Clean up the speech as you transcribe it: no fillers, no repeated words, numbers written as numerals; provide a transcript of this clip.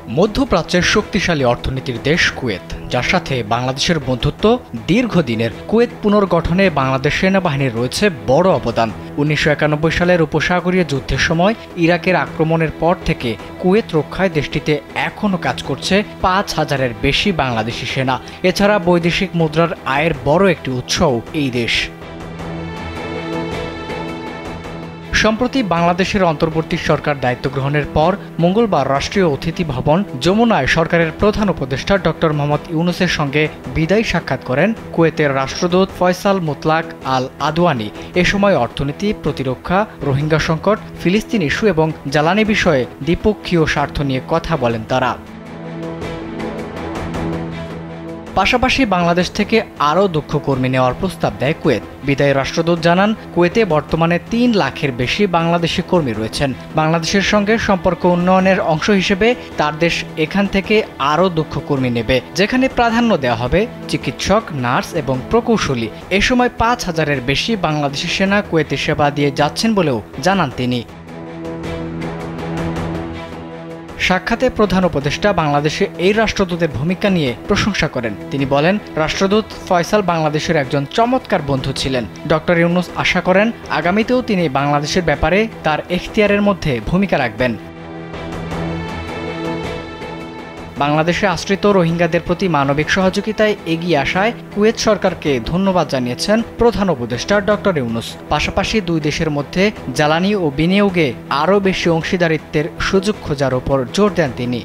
মধ্যপ্রাচ্যের শক্তিশালী অর্থনীতির দেশ কুয়েত, যার সাথে বাংলাদেশের বন্ধুত্ব দীর্ঘদিনের। কুয়েত পুনর্গঠনে বাংলাদেশ সেনাবাহিনীর রয়েছে বড় অবদান। ১৯৯১ সালের উপসাগরীয় যুদ্ধের সময় ইরাকের আক্রমণের পর থেকে কুয়েত রক্ষায় দেশটিতে এখনও কাজ করছে ৫,০০০-এর বেশি বাংলাদেশি সেনা। এছাড়া বৈদেশিক মুদ্রার আয়ের বড় একটি উৎসও এই দেশ। সম্প্রতি বাংলাদেশের অন্তর্বর্তী সরকার দায়িত্ব গ্রহণের পর মঙ্গলবার রাষ্ট্রীয় অতিথি ভবন যমুনায় সরকারের প্রধান উপদেষ্টা ডক্টর মোহাম্মদ ইউনূসের সঙ্গে বিদায়ী সাক্ষাৎ করেন কুয়েতের রাষ্ট্রদূত ফয়সাল মুতলাক আল আদওয়ানি। এ সময় অর্থনীতি, প্রতিরক্ষা, রোহিঙ্গা সংকট, ফিলিস্তিন ইস্যু এবং জ্বালানি বিষয়ে দ্বিপক্ষীয় স্বার্থ নিয়ে কথা বলেন তারা। পাশাপাশি বাংলাদেশ থেকে আরও দক্ষ কর্মী নেওয়ার প্রস্তাব দেয় কুয়েত। বিদায়ী রাষ্ট্রদূত জানান, কুয়েতে বর্তমানে ৩ লাখের বেশি বাংলাদেশি কর্মী রয়েছেন। বাংলাদেশের সঙ্গে সম্পর্ক উন্নয়নের অংশ হিসেবে তার দেশ এখান থেকে আরও দক্ষ কর্মী নেবে, যেখানে প্রাধান্য দেওয়া হবে চিকিৎসক, নার্স এবং প্রকৌশলী। এ সময় ৫,০০০-এর বেশি বাংলাদেশি সেনা কুয়েতে সেবা দিয়ে যাচ্ছেন বলেও জানান তিনি। সাক্ষাতে প্রধান উপদেষ্টা বাংলাদেশে এই রাষ্ট্রদূতের ভূমিকা নিয়ে প্রশংসা করেন। তিনি বলেন, রাষ্ট্রদূত ফয়সাল বাংলাদেশের একজন চমৎকার বন্ধু ছিলেন। ডক্টর ইউনূস আশা করেন আগামীতেও তিনি বাংলাদেশের ব্যাপারে তার এখতিয়ারের মধ্যে ভূমিকা রাখবেন। বাংলাদেশে আশ্রিত রোহিঙ্গাদের প্রতি মানবিক সহযোগিতায় এগিয়ে আসায় কুয়েত সরকারকে ধন্যবাদ জানিয়েছেন প্রধান উপদেষ্টা ডক্টর ইউনূস। পাশাপাশি দুই দেশের মধ্যে জ্বালানি ও বিনিয়োগে আরও বেশি অংশীদারিত্বের সুযোগ খোঁজার ওপর জোর দেন তিনি।